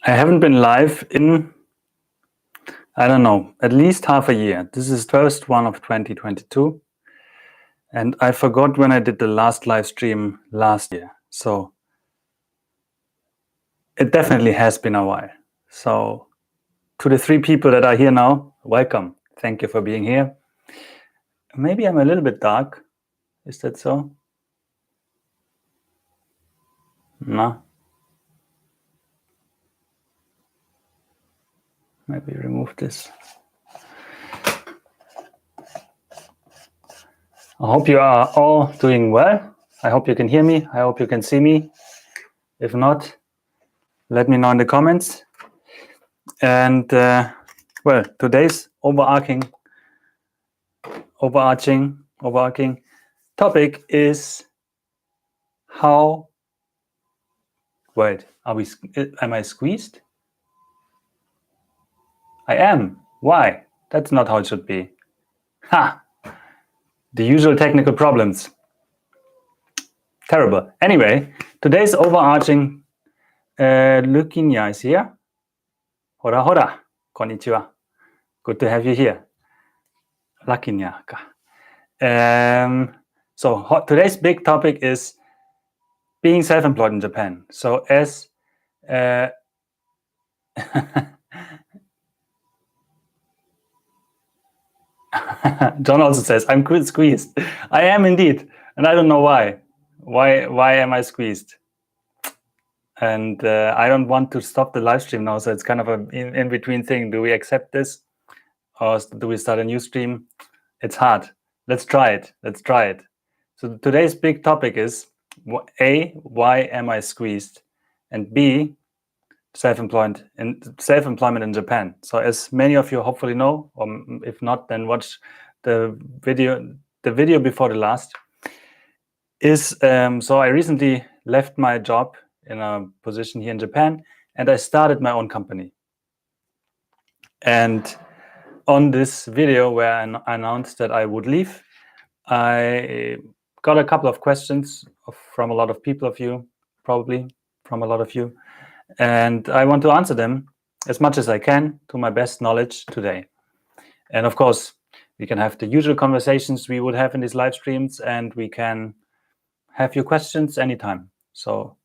I haven't been live in, I don't know, at least half a year. This is the first one of 2022. And I forgot when I did the last live stream last year. So it definitely has been a while. So to the 3 people that are here now, welcome. Thank you for being here. Maybe I'm a little bit dark. Is that so? No. Maybe remove this. I hope you are all doing well. I hope you can hear me. I hope you can see me. If not, let me know in the comments. And well, today's overarching topic is how. Wait, am I squeezed? I am. Why? That's not how it should be. Ha! The usual technical problems. Terrible. Anyway, today's overarching. Lukinya is here. Hora hora. Konnichiwa. Good to have you here. Lakinya. So today's big topic is being self-employed in Japan. So as John also says, I'm squeezed. I am indeed. And I don't know why. Why am I squeezed? And I don't want to stop the live stream now. So it's kind of an in-between thing. Do we accept this? Or do we start a new stream? It's hard. Let's try it. So today's big topic is A, why am I squeezed? And B, self-employment in Japan. So as many of you hopefully know, or if not, then watch the video before the last. So I recently left my job in a position here in Japan, and I started my own company. And on this video where I announced that I would leave, I got a couple of questions from a lot of you, and I want to answer them as much as I can to my best knowledge today. And of course, we can have the usual conversations we would have in these live streams, and we can have your questions anytime. So,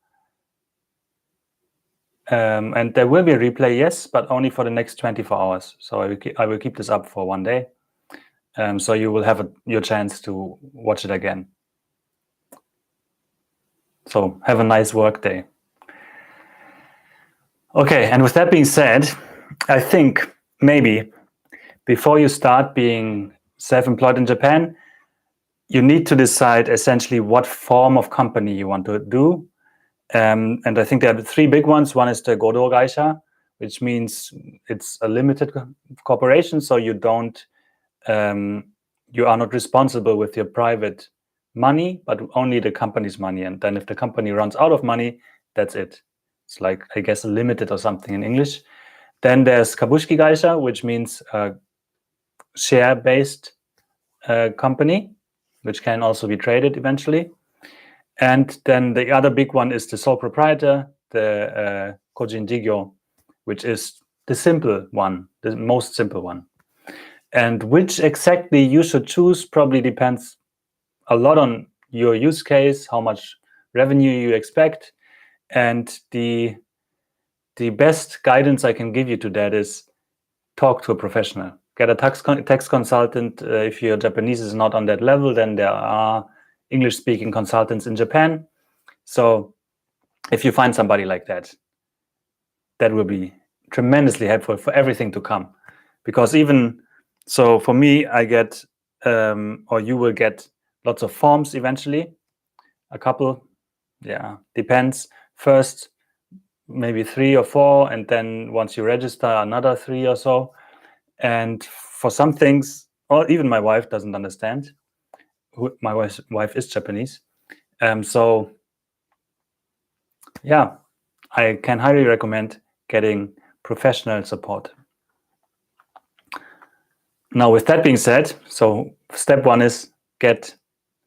and there will be a replay, yes, but only for the next 24 hours. So I will keep this up for one day. So you will have your chance to watch it again. So have a nice work day. Okay, and with that being said, I think maybe before you start being self-employed in Japan, you need to decide essentially what form of company you want to do. And I think there are 3 big ones. One is the Godo Gaisha, which means it's a limited corporation, so you are not responsible with your private money, but only the company's money. And then if the company runs out of money, that's it. It's like, I guess, a limited or something in English. Then there's Kabushiki Gaisha, which means a share-based company, which can also be traded eventually. And then the other big one is the sole proprietor, the Kojin Jigyo, which is the simple one, the most simple one. And which exactly you should choose probably depends a lot on your use case, how much revenue you expect. And the best guidance I can give you to that is talk to a professional. Get a tax consultant. If your Japanese is not on that level, then there are English-speaking consultants in Japan. So if you find somebody like that, that will be tremendously helpful for everything to come. Because even so, for me, I get, or you will get lots of forms eventually. A couple, yeah, depends. First, maybe 3 or 4, and then once you register, another 3 or so. And for some things, or even my wife doesn't understand. My wife is Japanese. So yeah, I can highly recommend getting professional support. Now, with that being said, so step 1 is get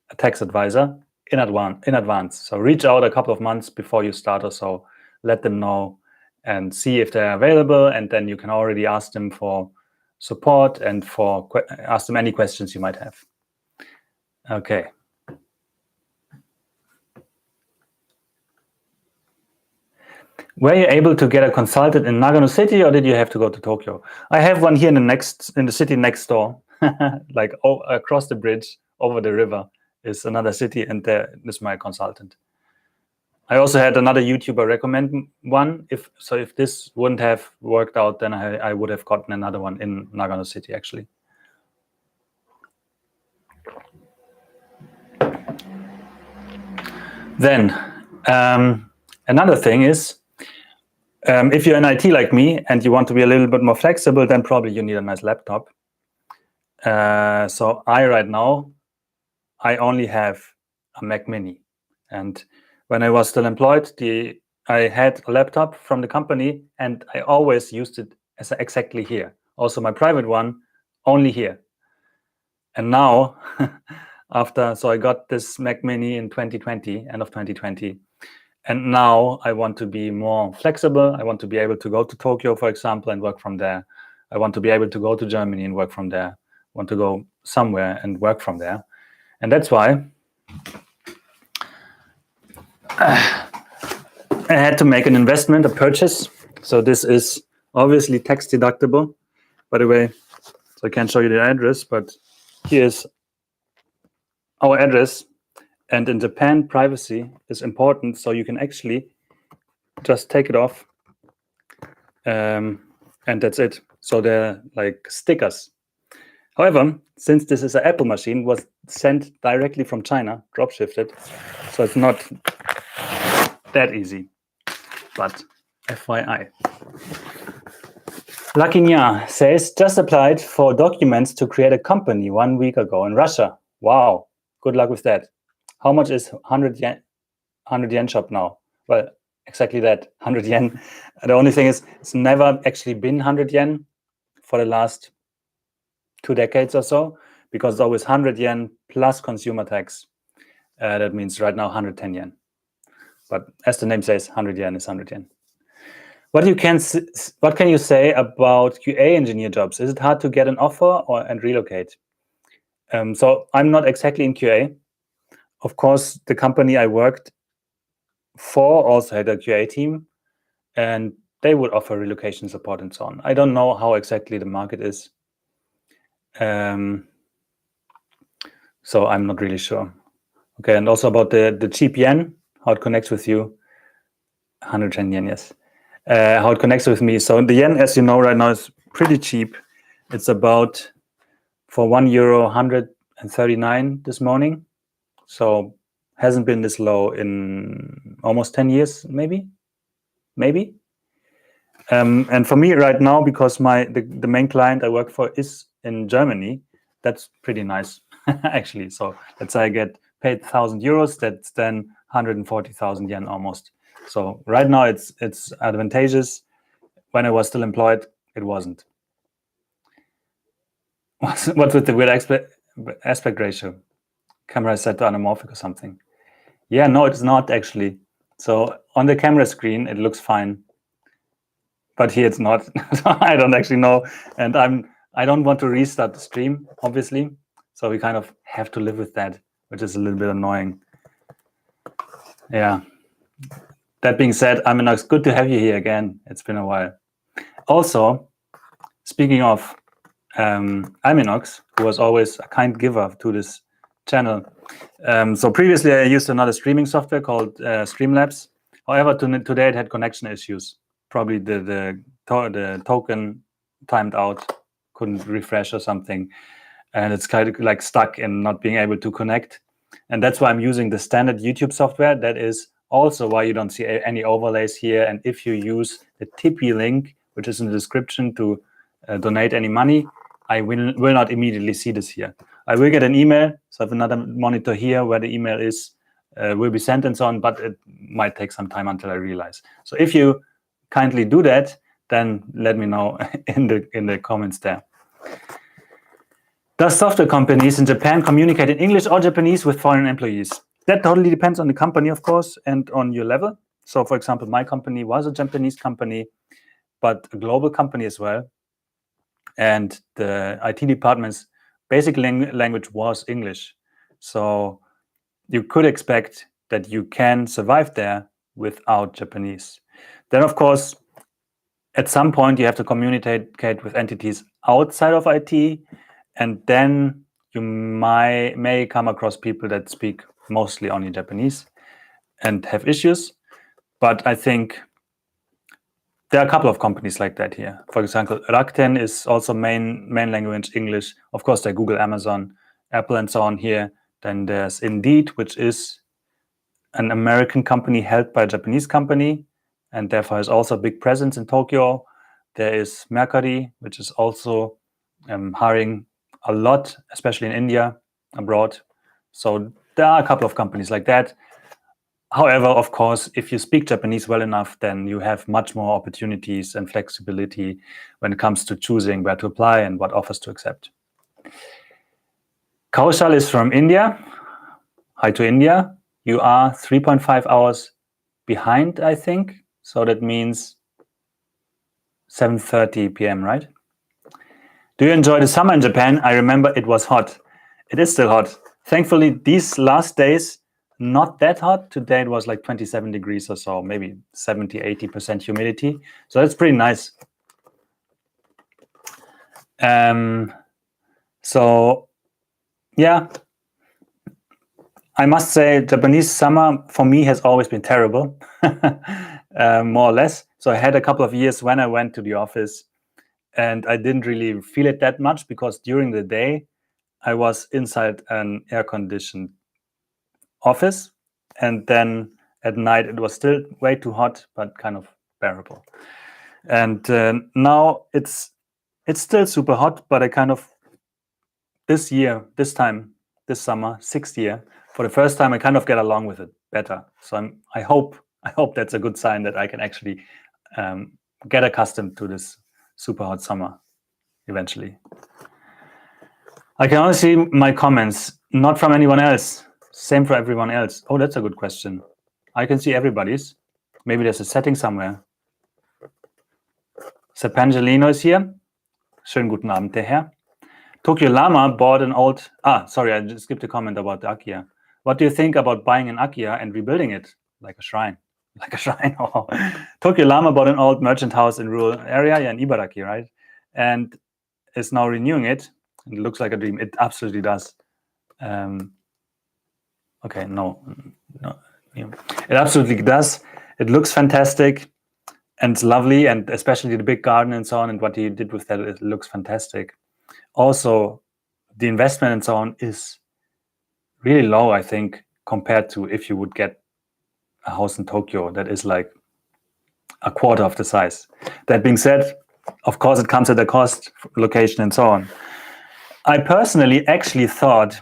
a tax advisor in advance. So reach out a couple of months before you start or so. Let them know and see if they're available, and then you can already ask them for support and ask them any questions you might have. Okay. Were you able to get a consultant in Nagano City, or did you have to go to Tokyo? I have one here in the city next door, like across the bridge over the river is another city, and there is my consultant. I also had another YouTuber recommend one. If this wouldn't have worked out, then I would have gotten another one in Nagano City, actually. Then another thing is, if you're in IT like me and you want to be a little bit more flexible, then probably you need a nice laptop. So right now, I only have a Mac Mini. And when I was still employed, I had a laptop from the company, and I always used it as exactly here. Also, my private one, only here. And now, so I got this Mac Mini in 2020, end of 2020. And now I want to be more flexible. I want to be able to go to Tokyo, for example, and work from there. I want to be able to go to Germany and work from there. I want to go somewhere and work from there. And that's why I had to make an investment, a purchase. So this is obviously tax deductible, by the way. So I can't show you the address, but here's our address. And in Japan, privacy is important, so you can actually just take it off, and that's it. So they're like stickers. However, since this is an Apple machine, was sent directly from China, drop shifted, so it's not that easy. But FYI. Lucky Nya says, just applied for documents to create a company 1 week ago in Russia. Wow, good luck with that. How much is 100 yen shop now? Well, exactly that, 100 yen. The only thing is, it's never actually been 100 yen for the last 2 decades or so, because it's always 100 yen plus consumer tax. That means right now 110 yen. But as the name says, 100 yen is 100 yen. What can you say about QA engineer jobs? Is it hard to get an offer and relocate? So I'm not exactly in QA. Of course, the company I worked for also had a QA team, and they would offer relocation support and so on. I don't know how exactly the market is. So I'm not really sure. Okay, and also about the cheap yen, how it connects with you. 110 yen, yes. How it connects with me. So the yen, as you know, right now is pretty cheap. It's about, for €1, 139 this morning. So hasn't been this low in almost 10 years, maybe. And for me right now, because the main client I work for is in Germany, that's pretty nice, actually. So let's say I get paid €1,000, that's then 140,000 yen almost. So right now it's advantageous. When I was still employed, it wasn't. What's with the weird aspect ratio? Camera is set to anamorphic or something. Yeah, no, it's not actually. So on the camera screen, it looks fine. But here it's not. I don't actually know. And I don't want to restart the stream, obviously. So we kind of have to live with that, which is a little bit annoying. Yeah. That being said, Aminox, good to have you here again. It's been a while. Also, speaking of Aminox, who was always a kind giver to this channel. So previously I used another streaming software called Streamlabs. However, today it had connection issues. Probably the token timed out, couldn't refresh or something. And it's kind of like stuck and not being able to connect. And that's why I'm using the standard YouTube software. That is also why you don't see any overlays here. And if you use the Tipeee link, which is in the description, to donate any money, I will not immediately see this here. I will get an email, so I have another monitor here where the email is will be sent and so on, but it might take some time until I realize. So if you kindly do that, then let me know in the comments there. Does software companies in Japan communicate in English or Japanese with foreign employees? That totally depends on the company, of course, and on your level. So, for example, my company was a Japanese company, but a global company as well. And the IT department's basic language was English. So you could expect that you can survive there without Japanese. Then, of course, at some point you have to communicate with entities outside of IT, and then you may come across people that speak mostly only Japanese and have issues. But I think there are a couple of companies like that here. For example, Rakuten is also main language English. Of course, there are Google, Amazon, Apple, and so on here. Then there's Indeed, which is an American company held by a Japanese company, and therefore has also a big presence in Tokyo. There is Mercari, which is also hiring a lot, especially in India, abroad. So there are a couple of companies like that. However, of course, if you speak Japanese well enough, then you have much more opportunities and flexibility when it comes to choosing where to apply and what offers to accept. Kaushal is from India. Hi to India. You are 3.5 hours behind, I think. So that means 7:30 p.m., right? Do you enjoy the summer in Japan? I remember it was hot. It is still hot. Thankfully, these last days, not that hot. Today it was like 27 degrees or so, maybe 70, 80% humidity. So that's pretty nice. So, yeah, I must say Japanese summer for me has always been terrible, more or less. So I had a couple of years when I went to the office and I didn't really feel it that much because during the day I was inside an air-conditioned office, and then at night it was still way too hot, but kind of bearable. And now it's still super hot, but I kind of this summer, 6th year, for the first time, I kind of get along with it better. So I hope that's a good sign that I can actually get accustomed to this super hot summer eventually. I can only see my comments, not from anyone else. Same for everyone else. Oh, that's a good question. I can see everybody's. Maybe there's a setting somewhere. Sepangelino is here. Schönen guten Abend, der Herr. Tokyo Llama bought an old... sorry, I just skipped a comment about the Akiya. What do you think about buying an Akiya and rebuilding it? Like a shrine. Like a shrine. Oh. Tokyo Llama bought an old merchant house in rural area, in Ibaraki, right? And is now renewing it. It looks like a dream. It absolutely does. Okay, no. Yeah. It absolutely does. It looks fantastic and it's lovely, and especially the big garden and so on, and what he did with that, it looks fantastic. Also, the investment and so on is really low, I think, compared to if you would get a house in Tokyo that is like a quarter of the size. That being said, of course, it comes at a cost, location, and so on. I personally actually thought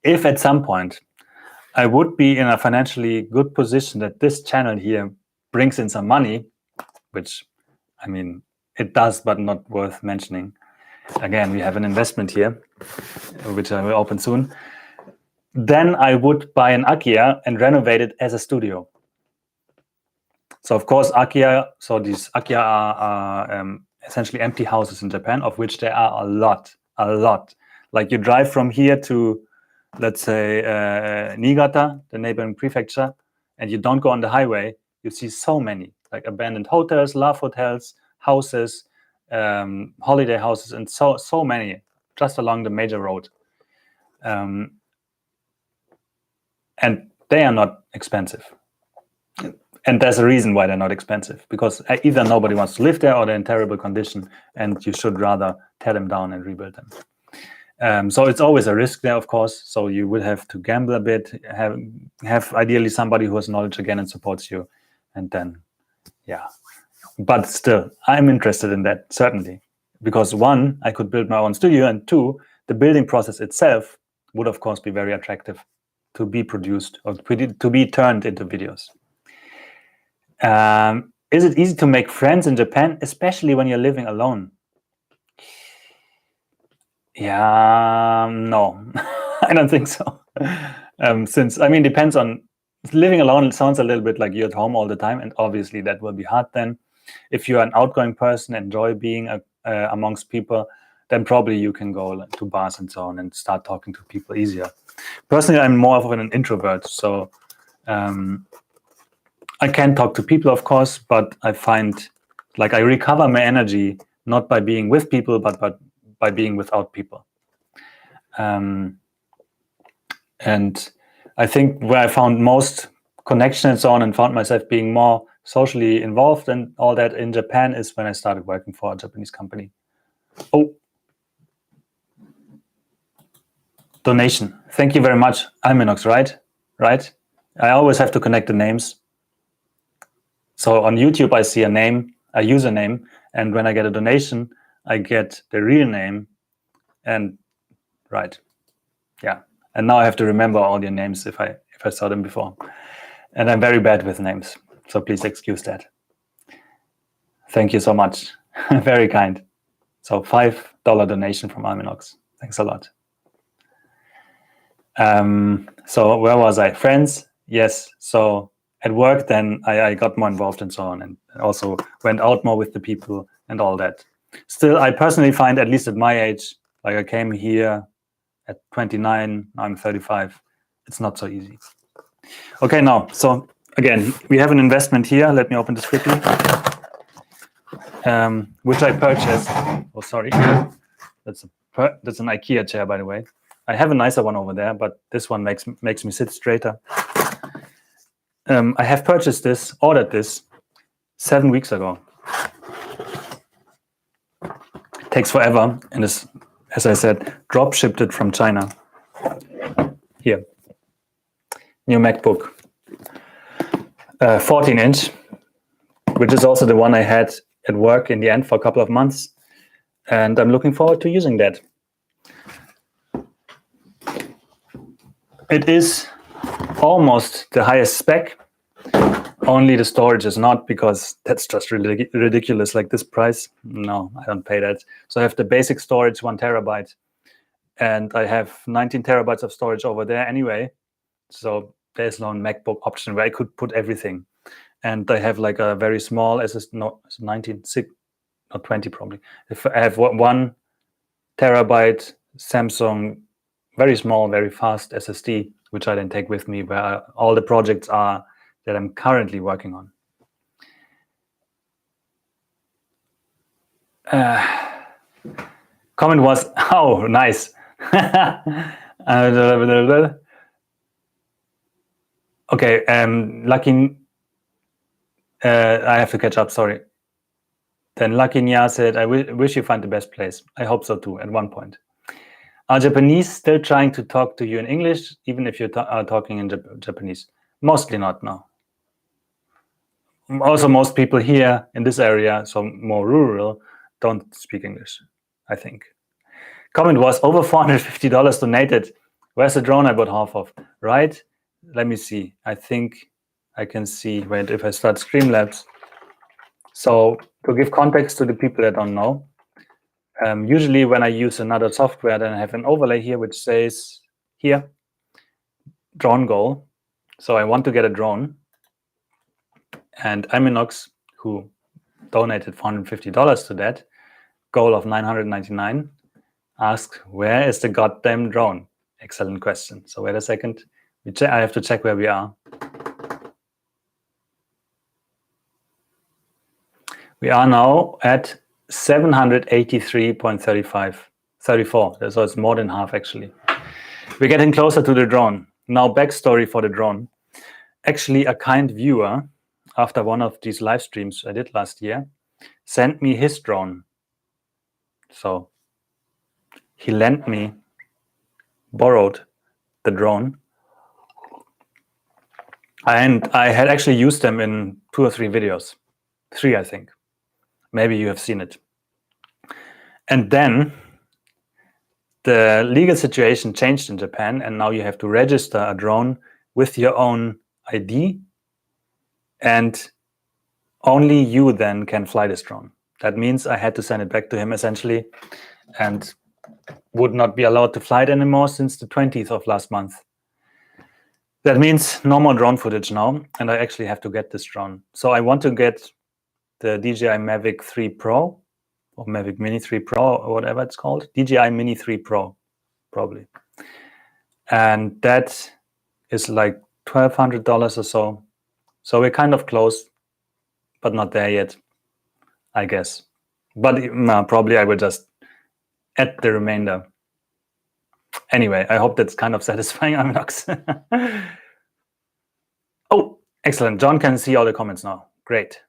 if at some point I would be in a financially good position that this channel here brings in some money, which, I mean, it does, but not worth mentioning. Again, we have an investment here, which I will open soon. Then I would buy an Akiya and renovate it as a studio. So, of course, these Akiya are essentially empty houses in Japan, of which there are a lot. Like you drive from here to, let's say, Niigata, the neighboring prefecture, and you don't go on the highway, you see so many, like abandoned hotels, love hotels, houses, holiday houses, and so many just along the major road. And they are not expensive. And there's a reason why they're not expensive, because either nobody wants to live there or they're in terrible condition, and you should rather tear them down and rebuild them. So it's always a risk there, of course. So you will have to gamble a bit, have ideally somebody who has knowledge again and supports you. And then, yeah. But still, I'm interested in that, certainly. Because one, I could build my own studio, and two, the building process itself would, of course, be very attractive to be produced or to be turned into videos. Is it easy to make friends in Japan, especially when you're living alone? Yeah, no, I don't think so. Depends on living alone sounds a little bit like you're at home all the time, and obviously that will be hard then. If you're an outgoing person, enjoy being amongst people, then probably you can go to bars and so on and start talking to people easier. Personally, I'm more of an introvert, so I can talk to people, of course, but I find like I recover my energy not by being with people, but by being without people. And I think where I found most connection and so on, and found myself being more socially involved and all that in Japan, is when I started working for a Japanese company. Oh, donation. Thank you very much, Alminox, right? Right? I always have to connect the names. So on YouTube, I see a name, a username, and when I get a donation, I get the real name. And right, yeah. And now I have to remember all your names if I saw them before. And I'm very bad with names, so please excuse that. Thank you so much. Very kind. So $5 donation from Alminox. Thanks a lot. So where was I? Friends? Yes. So at work, then I got more involved and so on, and also went out more with the people and all that. Still, I personally find, at least at my age, like I came here at 29, now I'm 35, it's not so easy. Okay, now, so again, we have an investment here. Let me open this quickly. Which I purchased. Oh, sorry. That's an IKEA chair, by the way. I have a nicer one over there, but this one makes me sit straighter. I have purchased this, ordered this 7 weeks ago. It takes forever, and is, as I said, drop shipped it from China. Here, new MacBook, 14-inch, which is also the one I had at work in the end for a couple of months, and I'm looking forward to using that. It is almost the highest spec, only the storage is not, because that's just ridiculous, like this price. No, I don't pay that. So I have the basic storage, 1 terabyte, and I have 19 terabytes of storage over there anyway. So there's no MacBook option where I could put everything. And I have like a very small SSD, no, 19, not 20 probably. If I have 1 terabyte Samsung, very small, very fast SSD, which I then take with me where all the projects are that I'm currently working on. Comment was, oh, nice. Okay, Lucky, I have to catch up, sorry. Then Lucky Nya said, I wish you find the best place. I hope so too, at one point. Are Japanese still trying to talk to you in English, even if you are talking in Japanese? Mostly not, no. Also, most people here in this area, so more rural, don't speak English, I think. Comment was, over $450 donated. Where's the drone I bought half of? Right? Let me see. I think I can see, wait, if I start Streamlabs. So to give context to the people that don't know, usually when I use another software, then I have an overlay here which says here, drone goal. So I want to get a drone. And Alminox, who donated $450 to that, goal of $999, asks, where is the goddamn drone? Excellent question. So wait a second. I have to check where we are. We are now at 783.34. So it's more than half, actually. We're getting closer to the drone. Now, backstory for the drone. Actually, a kind viewer, after one of these live streams I did last year, sent me his drone. So he lent me, borrowed the drone. And I had actually used them in 2 or 3 videos. 3, I think. Maybe you have seen it. And then the legal situation changed in Japan, and now you have to register a drone with your own ID, and only you then can fly this drone. That means I had to send it back to him, essentially, and would not be allowed to fly it anymore since the 20th of last month. That means no more drone footage now, and I actually have to get this drone. So I want to get the DJI Mavic 3 Pro, or Mavic Mini 3 Pro, or whatever it's called. DJI Mini 3 Pro, probably. And that is like $1,200 or so. So we're kind of close, but not there yet, I guess. But probably I will just add the remainder. Anyway, I hope that's kind of satisfying, Aminox. Oh, excellent. John can see all the comments now. Great.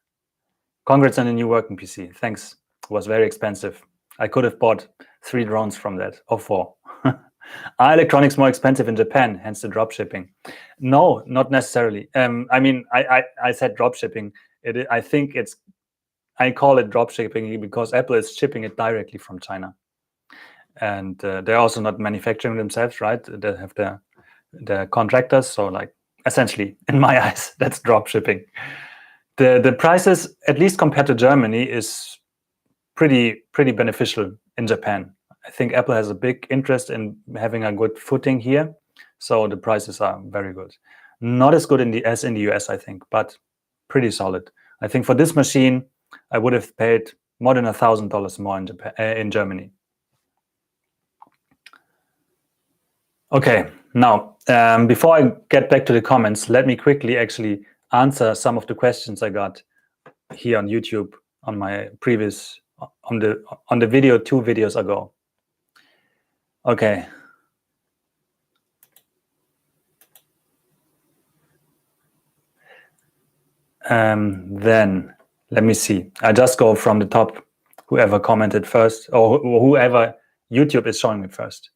Congrats on the new working PC. Thanks. It was very expensive. I could have bought 3 drones from that, or 4. Are electronics more expensive in Japan, hence the drop shipping? No, not necessarily. I mean, I said drop shipping. I think I call it drop shipping because Apple is shipping it directly from China. And they're also not manufacturing themselves, right? They have the contractors. So like, essentially, in my eyes, that's drop shipping. The prices, at least compared to Germany, is pretty beneficial in Japan. I think Apple has a big interest in having a good footing here, so the prices are very good. Not as good as in the US, I think, but pretty solid. I think for this machine, I would have paid more than $1,000 more in Germany. Okay, now before I get back to the comments, let me quickly actually answer some of the questions I got here on YouTube on my previous on the video 2 videos ago. Okay. Then let me see. I just go from the top, whoever commented first, or whoever YouTube is showing me first.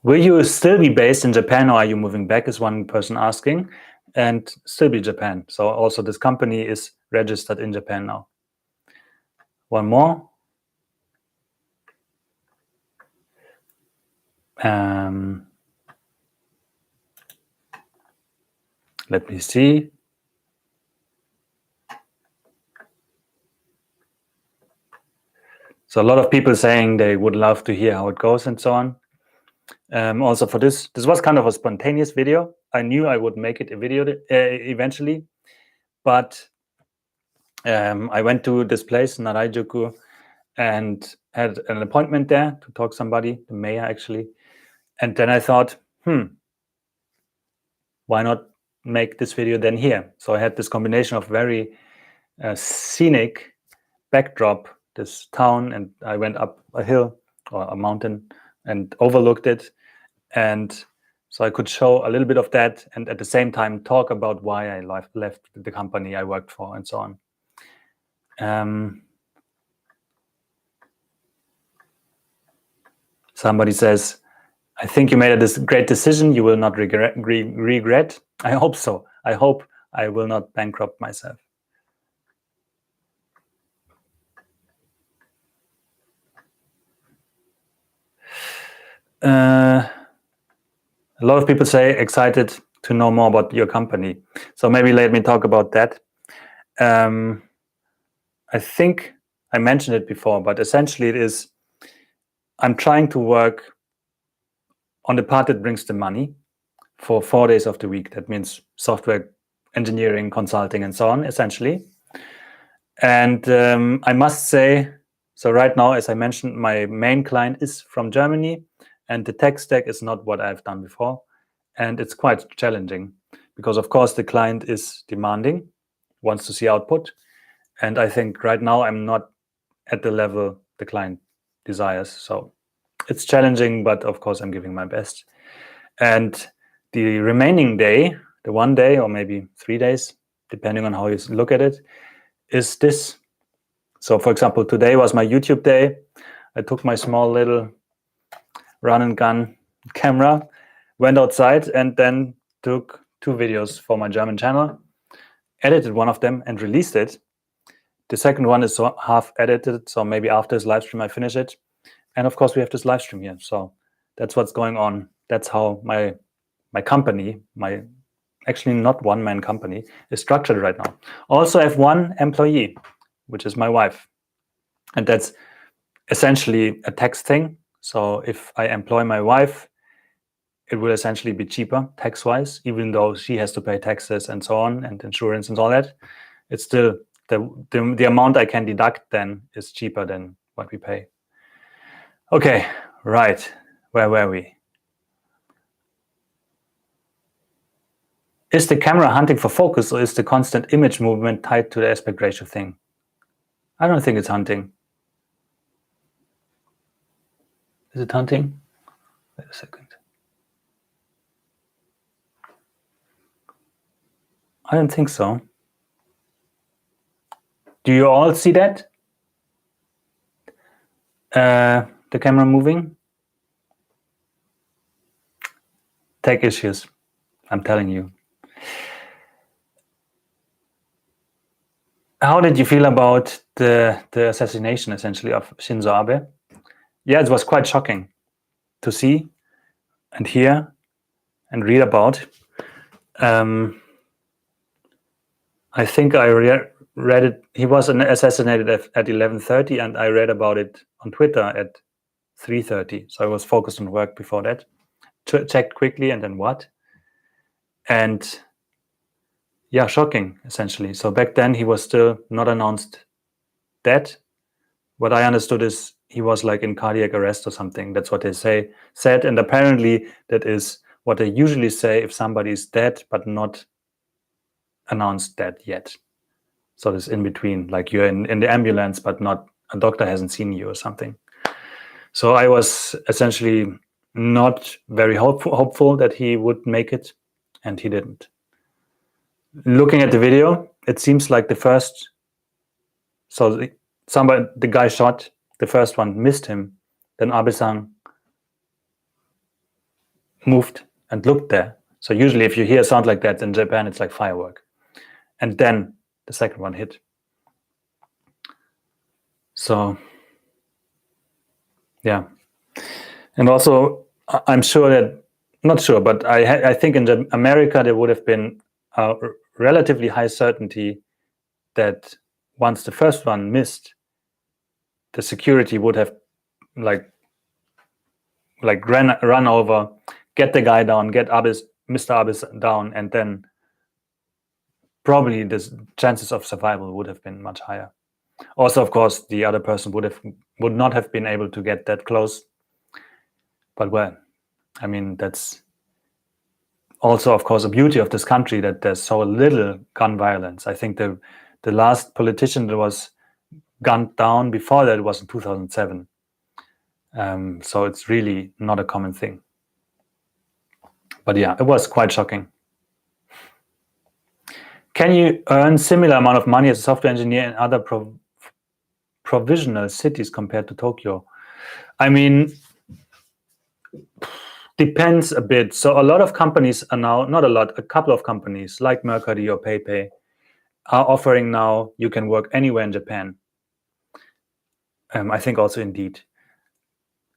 Will you still be based in Japan, or are you moving back, is one person asking, and still be Japan. So also this company is registered in Japan now. One more. Let me see. So a lot of people saying they would love to hear how it goes and so on. Also for this was kind of a spontaneous video. I knew I would make it a video eventually, but I went to this place, Narajuku, and had an appointment there to talk to somebody, the mayor actually. And then I thought, why not make this video then here? So I had this combination of very scenic backdrop, this town, and I went up a hill or a mountain and overlooked it. And so I could show a little bit of that and at the same time talk about why I left the company I worked for and so on. Somebody says, I think you made a great decision. You will not regret. I hope so. I hope I will not bankrupt myself. A lot of people say excited to know more about your company. So maybe let me talk about that. I think I mentioned it before, but essentially it is, I'm trying to work on the part that brings the money for 4 days of the week. That means software engineering, consulting, and so on, essentially. And I must say, so right now, as I mentioned, my main client is from Germany, and the tech stack is not what I've done before. And it's quite challenging because, of course, the client is demanding, wants to see output. And I think right now I'm not at the level the client desires. So it's challenging, but of course I'm giving my best. And the remaining day, the 1 day or maybe 3 days, depending on how you look at it, is this. So for example, today was my YouTube day. I took my small little run and gun camera, went outside, and then took 2 videos for my German channel, edited one of them and released it. The second one is half edited, so maybe after this live stream I finish it. And of course we have this live stream here. So that's what's going on. That's how my company, my actually not one-man company, is structured right now. Also I have 1 employee, which is my wife. And that's essentially a tax thing. So if I employ my wife, it will essentially be cheaper tax-wise, even though she has to pay taxes and so on, and insurance and all that. It's still the amount I can deduct then is cheaper than what we pay. Okay, right. Where were we? Is the camera hunting for focus, or is the constant image movement tied to the aspect ratio thing? I don't think it's hunting. Is it hunting? Wait a second. I don't think so. Do you all see that? The camera moving? Tech issues, I'm telling you. How did you feel about the assassination, essentially, of Shinzo Abe? Yeah, it was quite shocking to see and hear and read about. I think I read it. He was assassinated at 11:30, and I read about it on Twitter at 3:30. So I was focused on work before that. Checked quickly, and then what? And yeah, shocking, essentially. So back then he was still not announced dead. What I understood is he was like in cardiac arrest or something. That's what they said. And apparently that is what they usually say if somebody is dead but not announced dead yet. So this in between, like you're in the ambulance but not a doctor hasn't seen you or something. So I was essentially not very hopeful that he would make it, and he didn't. Looking at the video, it seems like the guy shot, the first one missed him, then Abe-san moved and looked there. So usually if you hear a sound like that in Japan, it's like firework. And then the second one hit. So, yeah. And also, I'm sure that, not sure, but I think in America there would have been a relatively high certainty that once the first one missed, the security would have like run over, get the guy down, get Mr. Abe down, and then probably the chances of survival would have been much higher. Also, of course, the other person would not have been able to get that close. But well, I mean, that's also, of course, a beauty of this country, that there's so little gun violence. I think the last politician that was gunned down before that was in 2007. So it's really not a common thing. But yeah, it was quite shocking. Can you earn similar amount of money as a software engineer in other provisional cities compared to Tokyo? I mean, depends a bit. So a lot of companies are now, not a lot, a couple of companies like Mercari or PayPay are offering now you can work anywhere in Japan. I think also Indeed.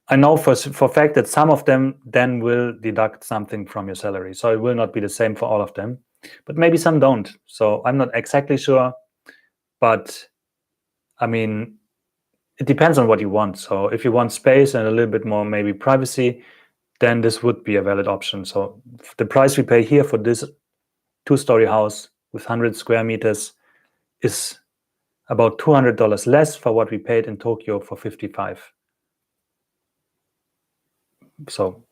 I know for fact that some of them then will deduct something from your salary. So it will not be the same for all of them, but maybe some don't. So I'm not exactly sure, but I mean, it depends on what you want. So if you want space and a little bit more maybe privacy, then this would be a valid option. So the price we pay here for this 2-story house with 100 square meters is about $200 less for what we paid in Tokyo for 55. So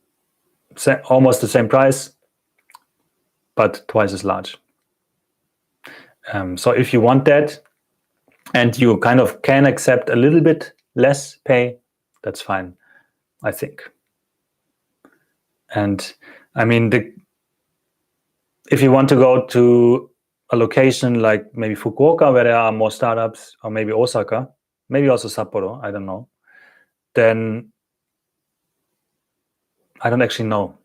almost the same price, but twice as large. So if you want that and you kind of can accept a little bit less pay, that's fine, I think. And I mean, if you want to go to a location like maybe Fukuoka, where there are more startups, or maybe Osaka, maybe also Sapporo, I don't know, then I don't actually know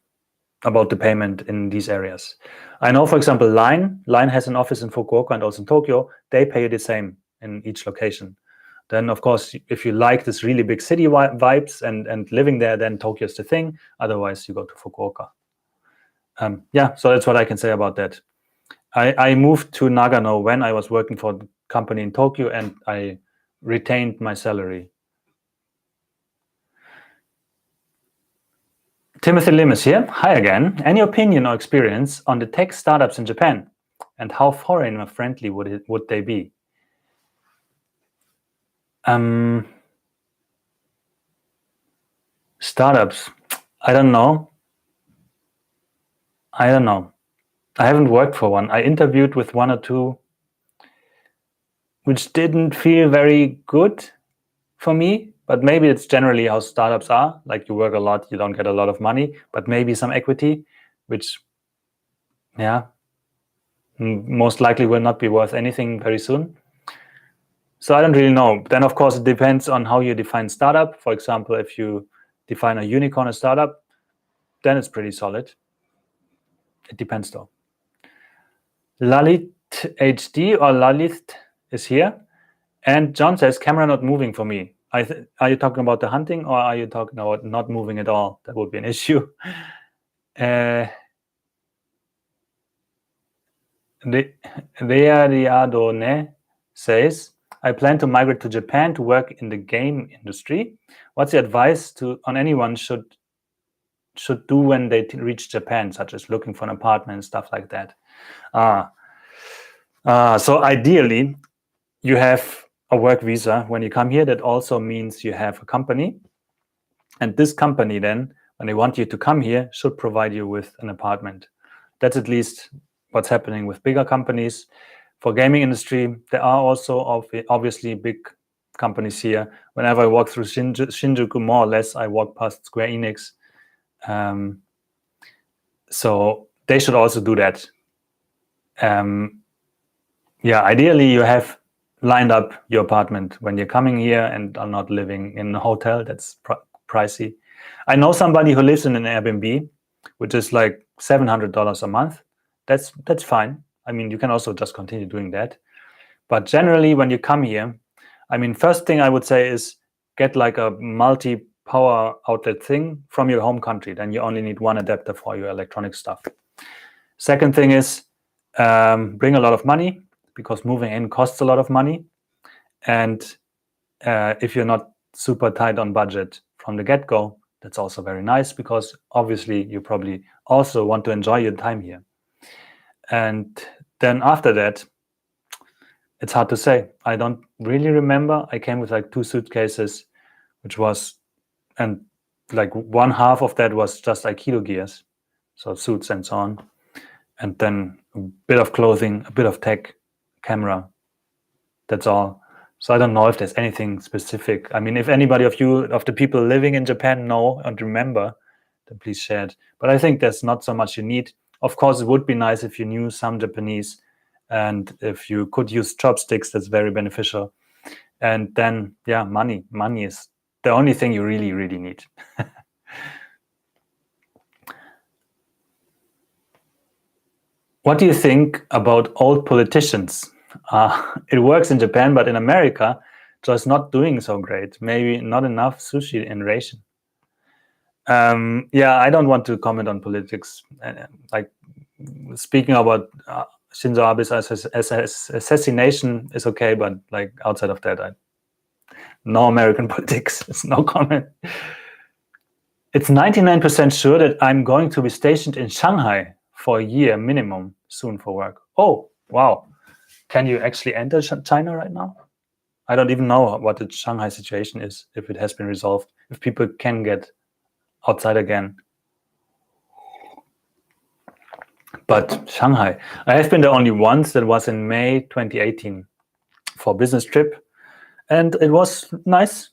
about the payment in these areas. I know, for example, Line has an office in Fukuoka and also in Tokyo. They pay the same in each location. Then, of course, if you like this really big city vibes and living there, then Tokyo is the thing. Otherwise, you go to Fukuoka. Yeah, so that's what I can say about that. I moved to Nagano when I was working for the company in Tokyo, and I retained my salary. Timothy Lim is here. Hi again. Any opinion or experience on the tech startups in Japan, and how foreigner friendly would they be? Startups. I don't know. I haven't worked for one. I interviewed with one or two, which didn't feel very good for me. But maybe it's generally how startups are. Like, you work a lot, you don't get a lot of money, but maybe some equity, which, yeah, most likely will not be worth anything very soon. So I don't really know. Then, of course, it depends on how you define startup. For example, if you define a unicorn as startup, then it's pretty solid. It depends, though. Lalit HD or Lalit is here. And John says, camera not moving for me. Are you talking about the hunting, or are you talking about not moving at all? That would be an issue. Reariadone says, I plan to migrate to Japan to work in the game industry. What's the advice on anyone should do when they reach Japan, such as looking for an apartment and stuff like that? So ideally, you have a work visa when you come here. That also means you have a company. And this company then, when they want you to come here, should provide you with an apartment. That's at least what's happening with bigger companies. For gaming industry, there are also obviously big companies here. Whenever I walk through Shinjuku, more or less, I walk past Square Enix. So they should also do that. Ideally, you have lined up your apartment when you're coming here and are not living in a hotel. That's pricey. I know somebody who lives in an Airbnb, which is like $700 a month. That's fine. I mean, you can also just continue doing that. But generally, when you come here, I mean, first thing I would say is get like a multi-power outlet thing from your home country. Then you only need one adapter for your electronic stuff. Second thing is bring a lot of money, because moving in costs a lot of money. And if you're not super tight on budget from the get-go, that's also very nice, because obviously you probably also want to enjoy your time here. And then after that, it's hard to say. I don't really remember. I came with like 2 suitcases, and like one half of that was just Aikido gears, so suits and so on. And then a bit of clothing, a bit of tech, camera. That's all. So I don't know if there's anything specific. I mean, if anybody of the people living in Japan know and remember, then please share it. But I think there's not so much you need. Of course, it would be nice if you knew some Japanese, and if you could use chopsticks, that's very beneficial. And then, yeah, money. Money is the only thing you really, really need. What do you think about old politicians? It works in Japan, but in America, just not doing so great. Maybe not enough sushi in ration. I don't want to comment on politics. Like, speaking about Shinzo Abe's assassination is okay, but like outside of that, no American politics. It's no comment. It's 99% sure that I'm going to be stationed in Shanghai for a year minimum soon for work. Oh, wow. Can you actually enter China right now? I don't even know what the Shanghai situation is, if it has been resolved, if people can get outside again. But Shanghai, I have been there only once. That was in May 2018 for a business trip. And it was nice.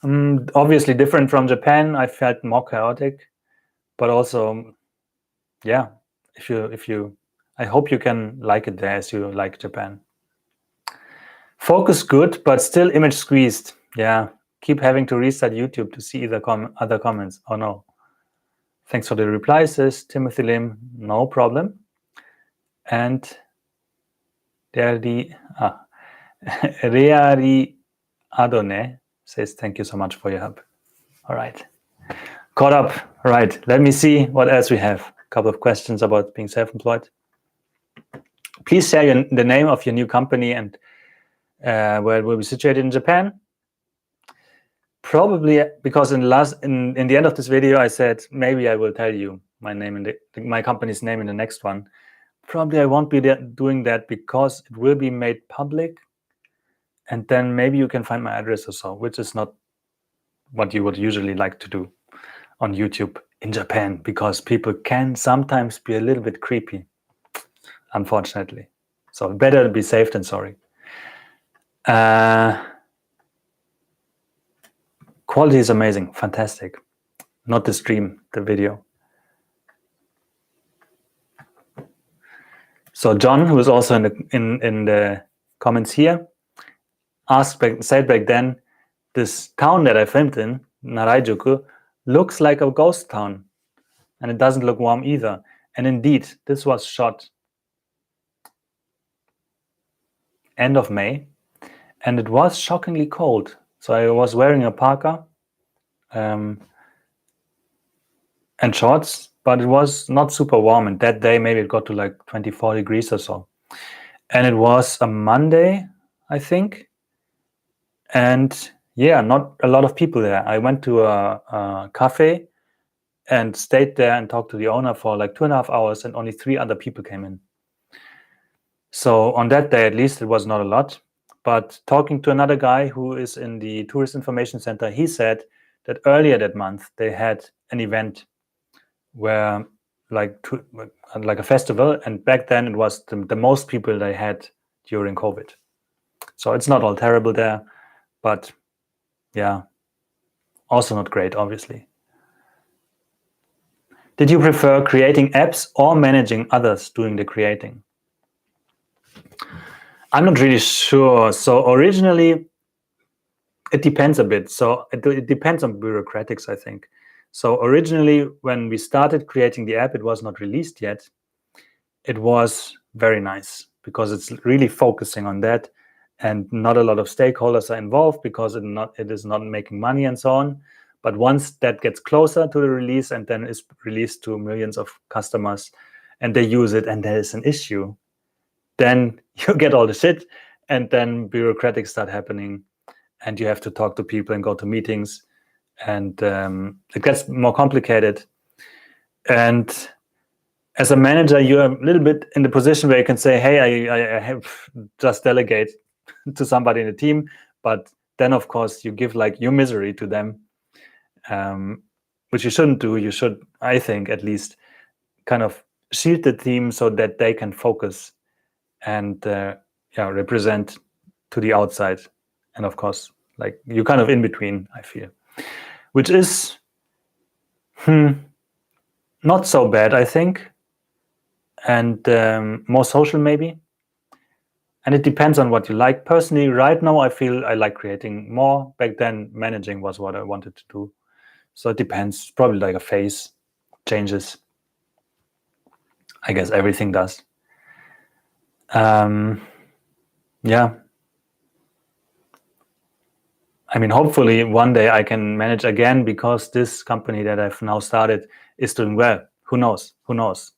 Obviously different from Japan. I felt more chaotic, but also, yeah, I hope you can like it there as you like Japan. Focus good, but still image squeezed. Yeah, keep having to restart YouTube to see other comments. Oh no. Thanks for the reply, says Timothy Lim. No problem. And Reari Adone says, thank you so much for your help. All right. Caught up. All right. Let me see what else we have. A couple of questions about being self-employed. Please share the name of your new company and where it will be situated in Japan. Probably because in the end of this video, I said maybe I will tell you my name and my company's name in the next one. Probably I won't be doing that because it will be made public, and then maybe you can find my address or so, which is not what you would usually like to do on YouTube in Japan, because people can sometimes be a little bit creepy, unfortunately. So better be safe than sorry. Quality is amazing, fantastic. Not the stream, the video. So John, who is also in the comments here, said back then, this town that I filmed in, Naraijuku, looks like a ghost town, and it doesn't look warm either. And indeed, this was shot end of May, and it was shockingly cold. So I was wearing a parka and shorts, but it was not super warm. And that day, maybe it got to like 24 degrees or so. And it was a Monday, I think. And yeah, not a lot of people there. I went to a cafe and stayed there and talked to the owner for like 2.5 hours, and only 3 other people came in. So on that day, at least, it was not a lot. But talking to another guy who is in the Tourist Information Center, he said that earlier that month they had an event where like a festival, and back then it was the most people they had during COVID. So it's not all terrible there, but yeah, also not great, obviously. Did you prefer creating apps or managing others doing the creating? I'm not really sure. So originally, it depends a bit. So it depends on bureaucratics, I think. So originally, when we started creating the app, it was not released yet. It was very nice because it's really focusing on that, and not a lot of stakeholders are involved because it is not making money and so on. But once that gets closer to the release and then is released to millions of customers and they use it and there is an issue, then you get all the shit, and then bureaucratics start happening, and you have to talk to people and go to meetings, and it gets more complicated. And as a manager, you're a little bit in the position where you can say, hey, I have just delegate to somebody in the team, but then of course you give like your misery to them, which you shouldn't do. You should, I think, at least kind of shield the team so that they can focus and represent to the outside. And of course, like you're kind of in between, I feel, which is not so bad, I think, and more social maybe. And it depends on what you like. Personally, right now, I feel I like creating more. Back then, managing was what I wanted to do. So it depends. Probably like a phase changes. I guess everything does. Yeah. I mean, hopefully one day I can manage again, because this company that I've now started is doing well. Who knows? Who knows?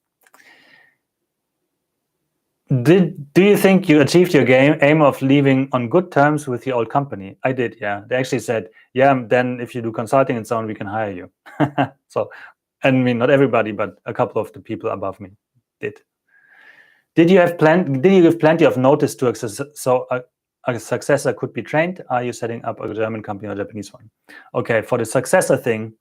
Do you think you achieved your aim of leaving on good terms with your old company? I did, yeah. They actually said, yeah, then if you do consulting and so on, we can hire you. So, I mean, not everybody, but a couple of the people above me did. Did you give plenty of notice to so a successor could be trained? Are you setting up a German company or a Japanese one? Okay, for the successor thing,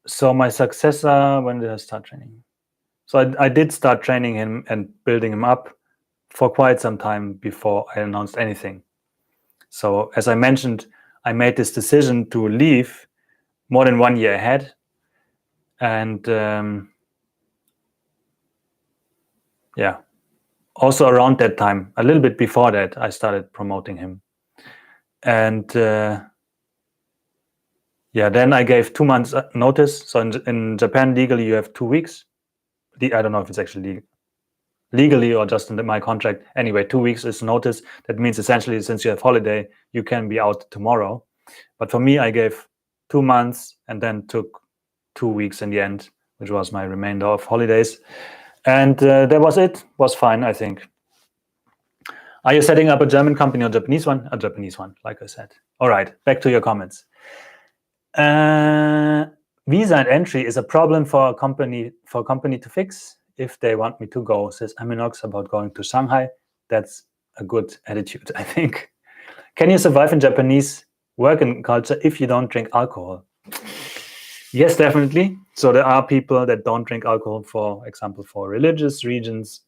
so my successor, when did I start training? So I did start training him and building him up for quite some time before I announced anything. So as I mentioned, I made this decision to leave more than 1 year ahead. And yeah, also around that time, a little bit before that, I started promoting him. And yeah, then I gave 2 months notice. So in Japan, legally, you have 2 weeks. I don't know if it's actually legally or just in my contract. Anyway, 2 weeks is notice. That means essentially, since you have holiday, you can be out tomorrow. But for me, I gave 2 months and then took 2 weeks in the end, which was my remainder of holidays. And that was it. Was fine, I think. Are you setting up a German company or Japanese one? A Japanese one, like I said. All right, back to your comments. Visa and entry is a problem for a company to fix. If they want me to go, says Aminox, about going to Shanghai, that's a good attitude, I think. Can you survive in Japanese work and culture if you don't drink alcohol? Yes, definitely. So there are people that don't drink alcohol, for example, for religious reasons,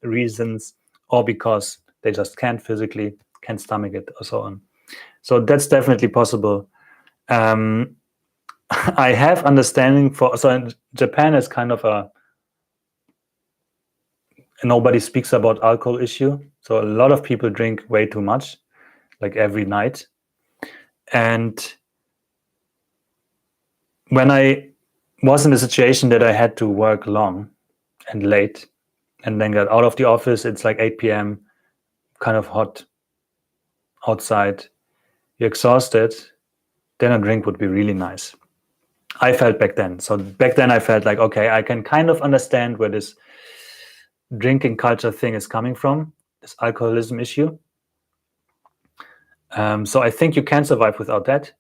or because they just can't physically, can't stomach it, or so on. So that's definitely possible. I have understanding for, so in Japan is kind of a nobody speaks about alcohol issue. So a lot of people drink way too much, like every night. And when I was in the situation that I had to work long and late and then got out of the office, it's like 8 p.m., kind of hot outside, you're exhausted, then a drink would be really nice. I felt back then. So back then I felt like, okay, I can kind of understand where this drinking culture thing is coming from, this alcoholism issue. So I think you can survive without that,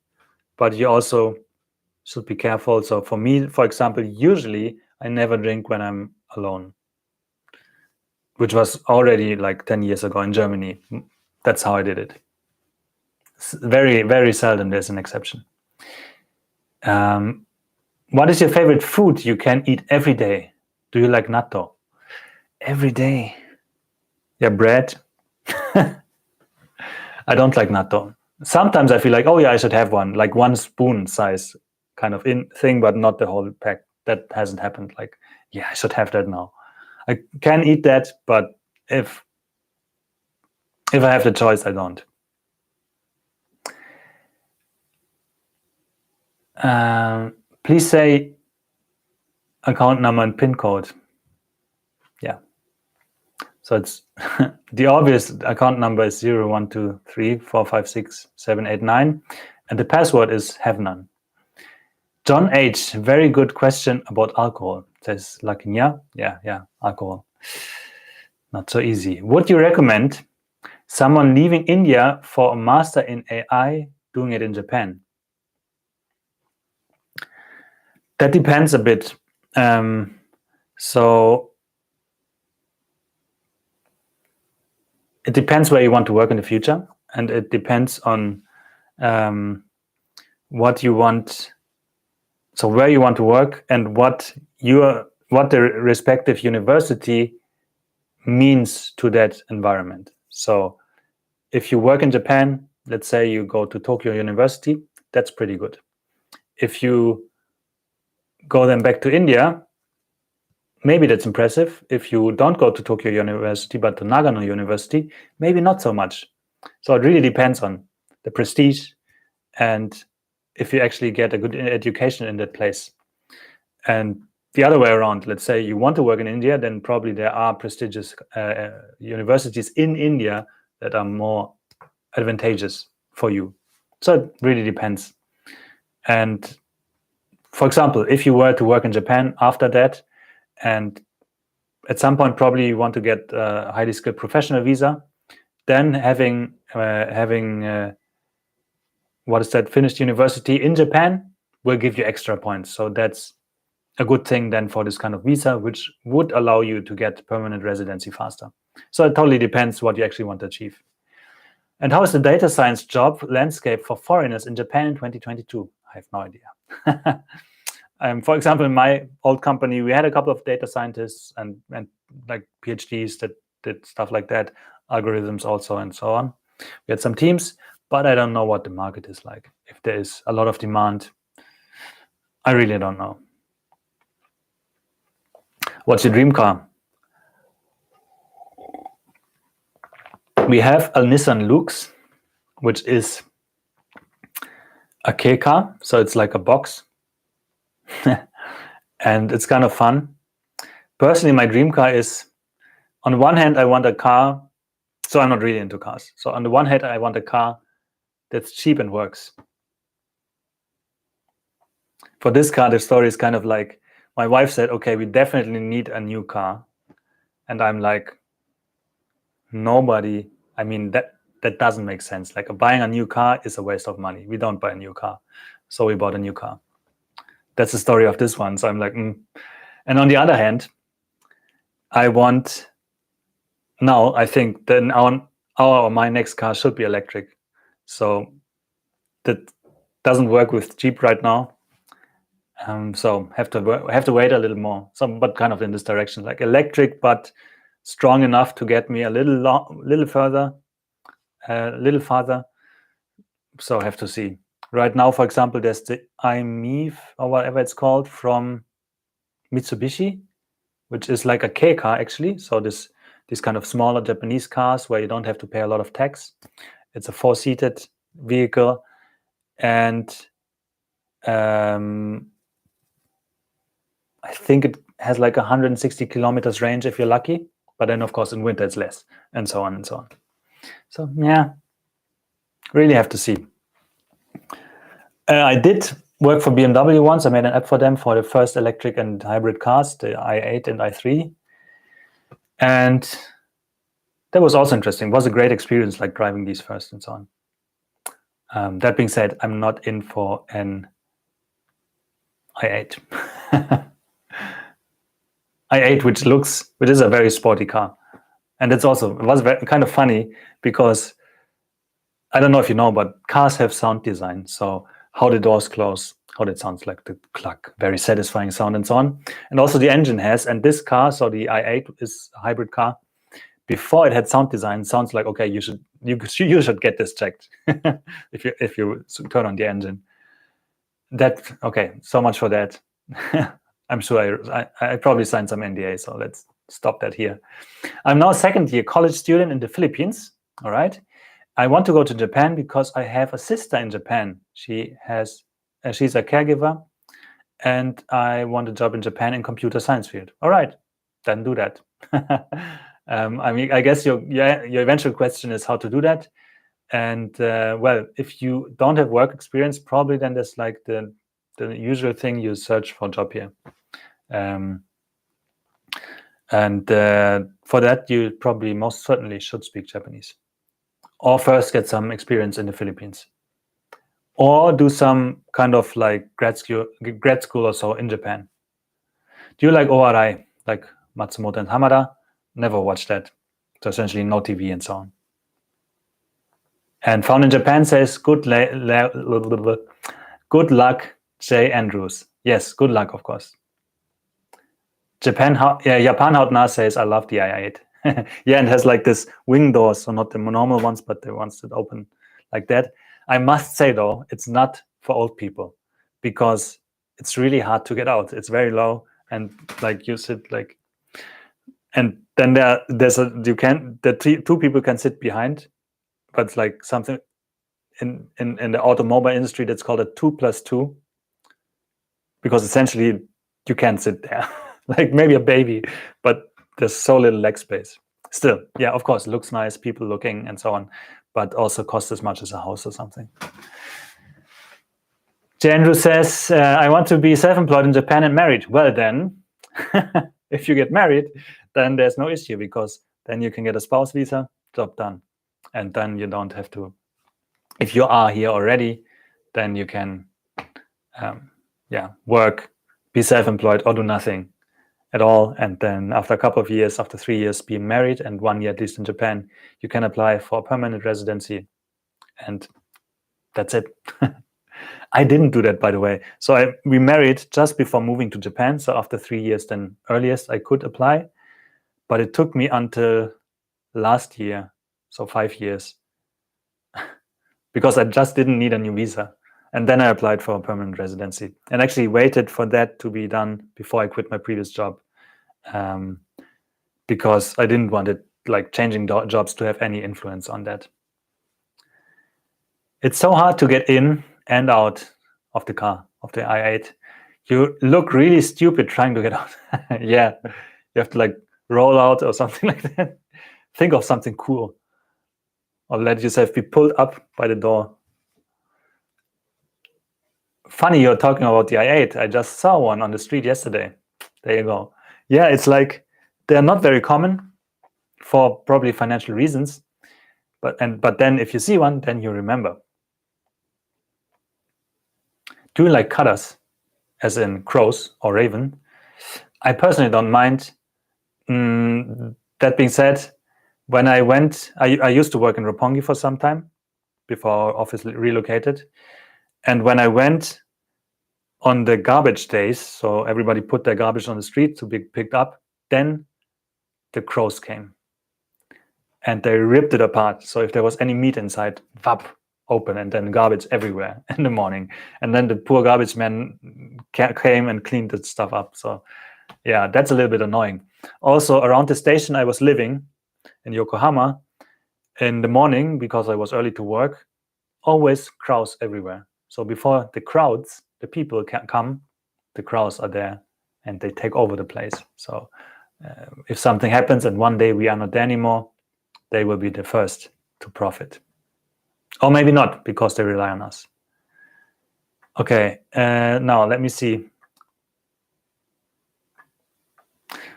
but you also should be careful. So for me, for example, usually I never drink when I'm alone, which was already like 10 years ago in Germany. That's how I did it. Very, very seldom there's an exception. What is your favorite food you can eat every day? Do you like natto? Every day? Yeah, bread. I don't like natto. Sometimes I feel like, oh yeah, I should have one, like one spoon size kind of thing, but not the whole pack. That hasn't happened. Like, yeah, I should have that now. I can eat that, but if I have the choice, I don't. Please say account number and PIN code. Yeah. So it's the obvious account number is 0123456789, and the password is have none. John H, very good question about alcohol, says Lakinya. Yeah, alcohol. Not so easy. Would you recommend someone leaving India for a master in AI doing it in Japan? That depends a bit. So it depends where you want to work in the future, and it depends on what you want. So where you want to work and what the respective university means to that environment. So if you work in Japan, let's say you go to Tokyo University, that's pretty good. If you go then back to India, maybe that's impressive. If you don't go to Tokyo University, but to Nagano University, maybe not so much. So it really depends on the prestige and if you actually get a good education in that place. And the other way around, let's say you want to work in India, then probably there are prestigious universities in India that are more advantageous for you. So it really depends. And for example, if you were to work in Japan after that, and at some point probably you want to get a highly skilled professional visa, then having finished university in Japan will give you extra points. So that's a good thing then for this kind of visa, which would allow you to get permanent residency faster. So it totally depends what you actually want to achieve. And how is the data science job landscape for foreigners in Japan in 2022? I have no idea. For example, in my old company, we had a couple of data scientists and like PhDs that did stuff like that, algorithms also, and so on. We had some teams, but I don't know what the market is like. If there is a lot of demand, I really don't know. What's your dream car? We have a Nissan Lux, which is a K car, so it's like a box. And it's kind of fun. Personally, my dream car is, on the one hand, I want a car, so I'm not really into cars. So on the one hand, I want a car that's cheap and works. For this car, the story is kind of like, my wife said, okay, we definitely need a new car. And I'm like, nobody I mean, that doesn't make sense. Like buying a new car is a waste of money. We don't buy a new car. So we bought a new car. That's the story of this one. So I'm like, And on the other hand, I think then my next car should be electric. So that doesn't work with Jeep right now. So have to wait a little more. But kind of in this direction, like electric, but strong enough to get me a little farther. So have to see. Right now, for example, there's the i-MiEV or whatever it's called from Mitsubishi, which is like a K car actually. So this kind of smaller Japanese cars where you don't have to pay a lot of tax. It's a 4-seated vehicle, and I think it has like 160 kilometers range if you're lucky. But then, of course, in winter it's less, and so on and so on. So yeah, really have to see. I did work for BMW once. I made an app for them for the first electric and hybrid cars, the i8 and i3. And that was also interesting. It was a great experience, like driving these first and so on. That being said, I'm not in for an i8. i8, which is a very sporty car. And it was kind of funny because I don't know if you know, but cars have sound design. So how the doors close, how that sounds like the cluck, very satisfying sound and so on. And also the engine has, and this car, so the i8 is a hybrid car. Before it had sound design, sounds like, okay, you should get this checked if you turn on the engine. Okay, so much for that. I'm sure I probably signed some NDA, so let's stop that here. I'm now a second-year college student in the Philippines. All right. I want to go to Japan because I have a sister in Japan. She's a caregiver, and I want a job in Japan in computer science field. All right, then do that. I mean, I guess your eventual question is how to do that. And well, if you don't have work experience, probably then there's like the usual thing, you search for a job here. And for that, you probably most certainly should speak Japanese. Or first get some experience in the Philippines. Or do some kind of like grad school or so in Japan. Do you like ORI, like Matsumoto and Hamada? Never watched that. So essentially no TV and so on. And Found in Japan says, good luck, Jay Andrews. Yes, good luck, of course. Japan Haut Na says, I love the i8. Yeah, and has like this wing doors, so not the normal ones, but the ones that open like that. I must say, though, it's not for old people because it's really hard to get out. It's very low, and like you sit like, and then two people can sit behind, but it's like something in the automobile industry that's called a 2+2, because essentially you can't sit there like maybe a baby, but there's so little leg space. Still, yeah, of course, it looks nice, people looking and so on, but also costs as much as a house or something. J. Andrew says, I want to be self-employed in Japan and married. Well then, if you get married, then there's no issue, because then you can get a spouse visa, job done. And then you don't have to, if you are here already, then you can work, be self-employed, or do nothing at all. And then after a couple of years, after 3 years being married and 1 year at least in Japan, you can apply for permanent residency. And that's it. I didn't do that, by the way. So we married just before moving to Japan. So after 3 years, then earliest I could apply. But it took me until last year, so 5 years, because I just didn't need a new visa. And then I applied for a permanent residency and actually waited for that to be done before I quit my previous job, because I didn't want it, like changing jobs, to have any influence on that. It's so hard to get in and out of the car, of the i8. You look really stupid trying to get out. Yeah, you have to like roll out or something like that. Think of something cool. Or let yourself be pulled up by the door. Funny you're talking about the i8. I just saw one on the street yesterday. There you go. Yeah, it's like they're not very common for probably financial reasons. But then if you see one, then you remember. Do you like cutters, as in crows or raven? I personally don't mind. That being said, when I went, I used to work in Roppongi for some time before our office relocated. And when I went on the garbage days, so everybody put their garbage on the street to be picked up, then the crows came and they ripped it apart. So if there was any meat inside, vap, open, and then garbage everywhere in the morning. And then the poor garbage man came and cleaned that stuff up. So yeah, that's a little bit annoying. Also, around the station I was living in Yokohama, in the morning, because I was early to work, always crows everywhere. So before the crowds, the people can come, the crows are there and they take over the place. So if something happens and one day we are not there anymore, they will be the first to profit. Or maybe not, because they rely on us. Okay, now let me see.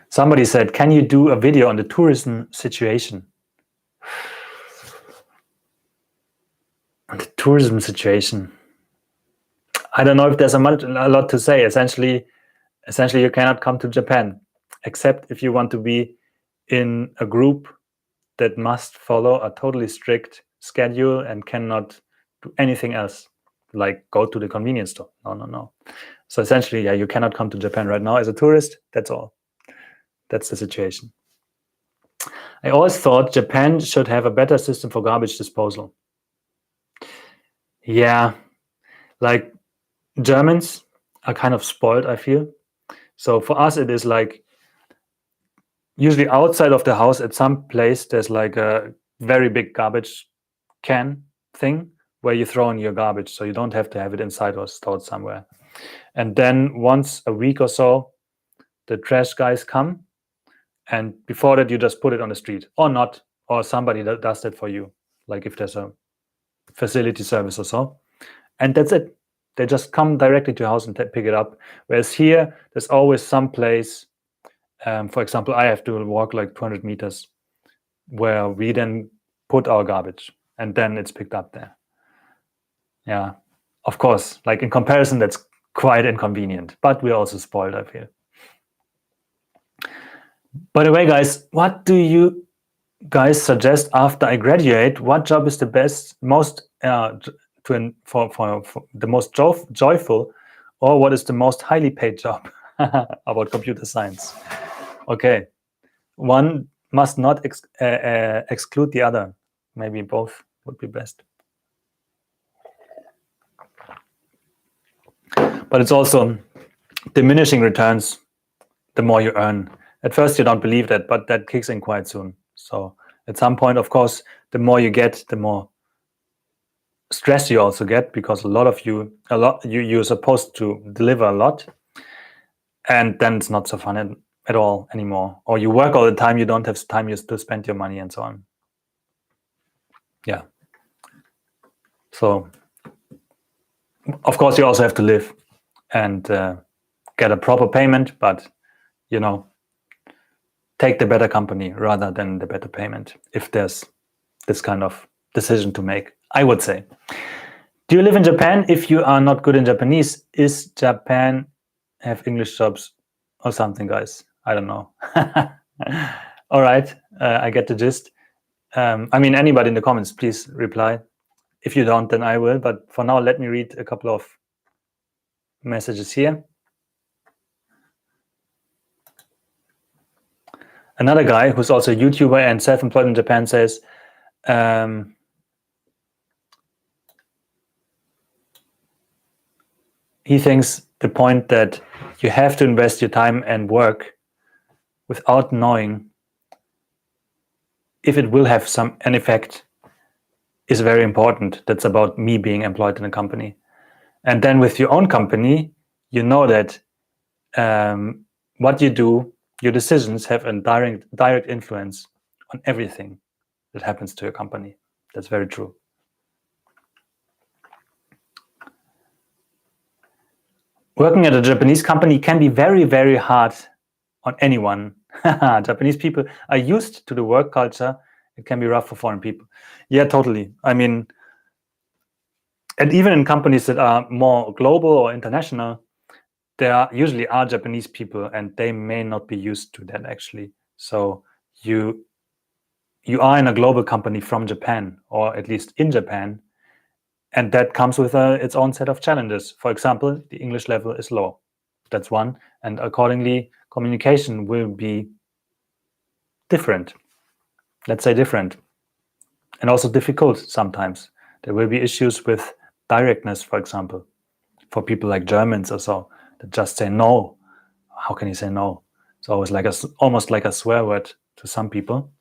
Somebody said, can you do a video on the tourism situation? The tourism situation. I don't know if there's a lot to say. Essentially, you cannot come to Japan, except if you want to be in a group that must follow a totally strict schedule and cannot do anything else, like go to the convenience store. No. So essentially, yeah, you cannot come to Japan right now as a tourist. That's all. That's the situation. I always thought Japan should have a better system for garbage disposal. Yeah, like Germans are kind of spoiled, I feel. So for us, it is like usually outside of the house at some place, there's like a very big garbage can thing where you throw in your garbage. So you don't have to have it inside or stored somewhere. And then once a week or so, the trash guys come. And before that, you just put it on the street or not, or somebody that does that for you. Like if there's a facility service or so. And that's it. They just come directly to your house and pick it up. Whereas here, there's always some place. For example, I have to walk like 200 meters where we then put our garbage and then it's picked up there. Yeah, of course, like in comparison, that's quite inconvenient, but we're also spoiled, I feel. By the way, guys, what do you guys suggest after I graduate? What job is the best, most for the most joyful, or what is the most highly paid job about computer science? Okay, one must not exclude the other. Maybe both would be best. But it's also diminishing returns the more you earn. At first, you don't believe that, but that kicks in quite soon. So at some point, of course, the more you get, the more stress you also get, because you're supposed to deliver a lot, and then it's not so fun at all anymore. Or you work all the time, you don't have time to spend your money and so on. Yeah. So of course, you also have to live and get a proper payment, but take the better company rather than the better payment if there's this kind of decision to make, I would say. Do you live in Japan? If you are not good in Japanese, is Japan have English jobs or something, guys? I don't know. All right, I get the gist. I mean, anybody in the comments, please reply. If you don't, then I will. But for now, let me read a couple of messages here. Another guy who's also a YouTuber and self-employed in Japan says, he thinks the point that you have to invest your time and work without knowing if it will have an effect is very important. That's about me being employed in a company. And then with your own company, you know that what you do, your decisions have a direct influence on everything that happens to your company. That's very true. Working at a Japanese company can be very, very hard on anyone. Japanese people are used to the work culture It can be rough for foreign people. Yeah, totally. I mean, and even in companies that are more global or international, there usually are Japanese people, and they may not be used to that actually. So you are in a global company from Japan, or at least in Japan, and that comes with its own set of challenges. For example, the English level is low. That's one, and accordingly, communication will be different. Let's say different, and also difficult sometimes. There will be issues with directness, for example, for people like Germans or so, that just say no. How can you say no? It's always like almost like a swear word to some people.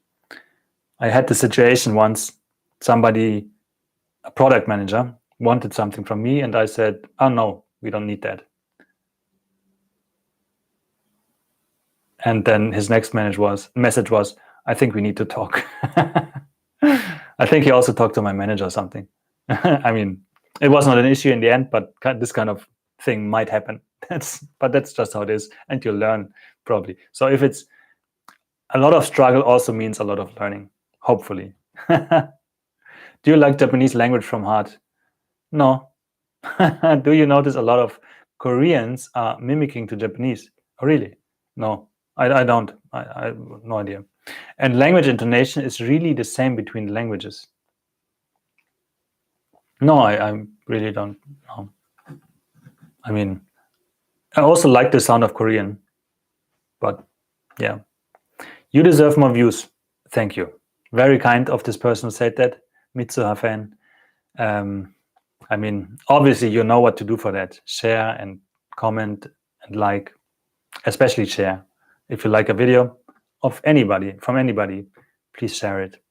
I had the situation once, somebody, a product manager, wanted something from me, and I said, oh no, we don't need that. And then his next message was, I think we need to talk. I think he also talked to my manager or something. I mean, it was not an issue in the end, but this kind of thing might happen. But that's just how it is, and you'll learn probably. So if it's a lot of struggle, also means a lot of learning, hopefully. Do you like Japanese language from heart? No. Do you notice a lot of Koreans are mimicking to Japanese? Oh, really? No, I don't. I have no idea. And language intonation is really the same between the languages. No, I really don't know. I mean, I also like the sound of Korean, but yeah. You deserve more views. Thank you. Very kind of this person who said that, Mitsuha fan. I mean, obviously you know what to do for that. Share and comment and like, especially share. If you like a video of anybody, from anybody, please share it.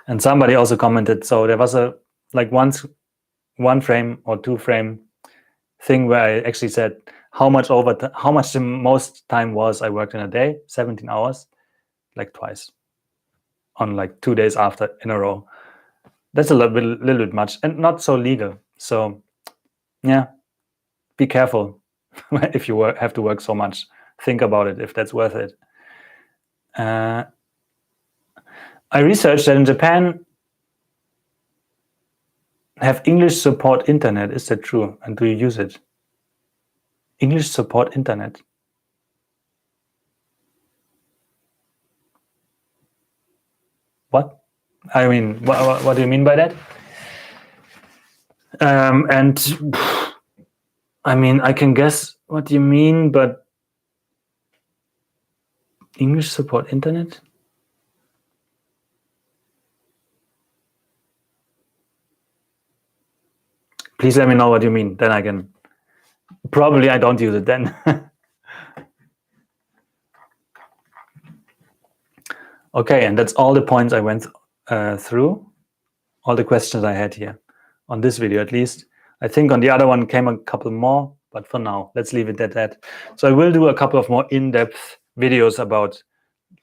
And somebody also commented, so there was a like one frame or two frame thing where I actually said how much the most time was I worked in a day, 17 hours, like twice, on like 2 days after in a row. That's a little bit much and not so legal. So yeah, be careful if you have to work so much. Think about it, if that's worth it. I researched that in Japan have English support internet. Is that true? And do you use it? English support internet. What? I mean, what do you mean by that? And I mean, I can guess what you mean, but English support internet? Please let me know what you mean. Then I can. Probably I don't use it then. Okay, and that's all the points I went through, all the questions I had here on this video at least. I think on the other one came a couple more, but for now, let's leave it at that. So I will do a couple of more in-depth videos about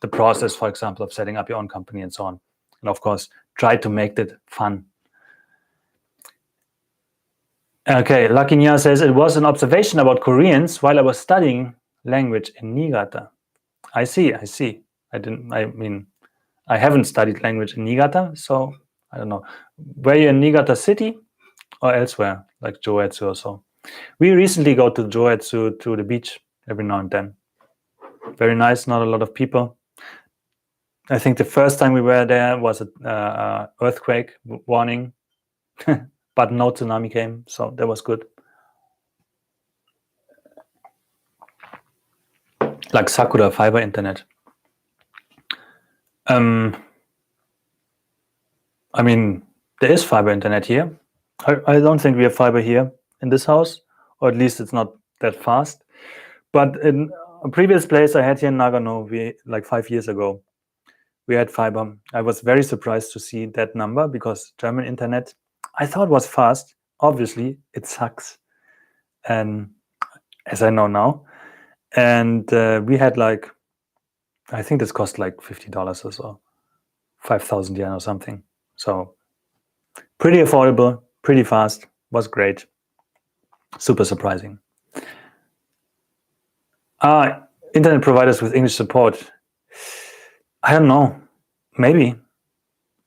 the process, for example, of setting up your own company and so on. And of course, try to make it fun. Okay, Lucky Nya says, it was an observation about Koreans while I was studying language in Niigata. I see. I haven't studied language in Niigata, so I don't know. Were you in Niigata city or elsewhere, like Joetsu or so? We recently go to Joetsu, to the beach every now and then. Very nice, not a lot of people. I think the first time we were there was an earthquake warning, but no tsunami came, so that was good. Like Sakura fiber internet. I mean, there is fiber internet here. I don't think we have fiber here in this house, or at least it's not that fast. But in a previous place I had here in Nagano, like 5 years ago, we had fiber. I was very surprised to see that number because German internet, I thought was fast. Obviously, it sucks, and as I know now. And we had like, I think this cost like $50 or so, 5,000 yen or something. So pretty affordable, pretty fast, was great. Super surprising. Internet providers with English support. I don't know. Maybe.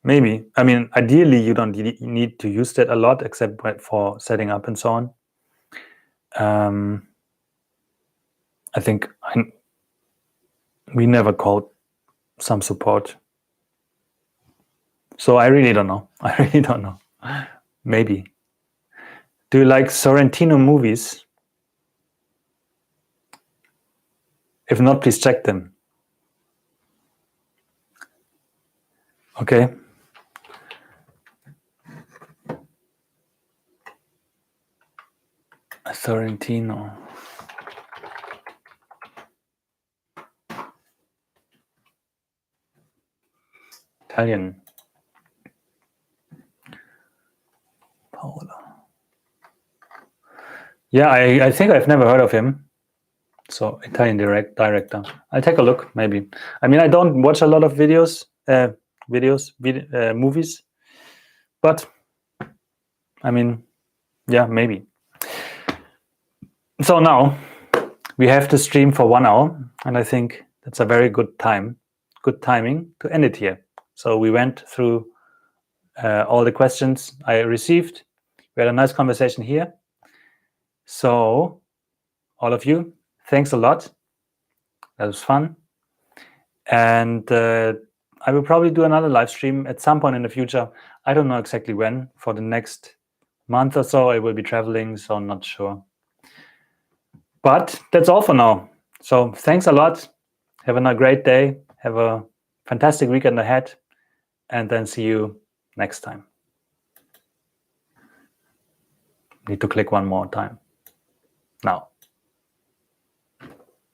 I mean, ideally, you don't need to use that a lot, except for setting up and so on. I think we never called some support. So I really don't know. I really don't know. Maybe. Do you like Sorrentino movies? If not, please check them. Okay. Sorrentino. Italian. Paola. Yeah, I think I've never heard of him. So Italian director. I'll take a look, maybe. I mean, I don't watch a lot of movies, but I mean, yeah, maybe. So now we have to stream for 1 hour, and I think that's a very good timing to end it here. So we went through all the questions I received. We had a nice conversation here. So all of you, thanks a lot. That was fun. And I will probably do another live stream at some point in the future. I don't know exactly when. For the next month or so, I will be traveling, so I'm not sure. But that's all for now. So thanks a lot. Have a great day. Have a fantastic weekend ahead. And then see you next time. Need to click one more time. Now.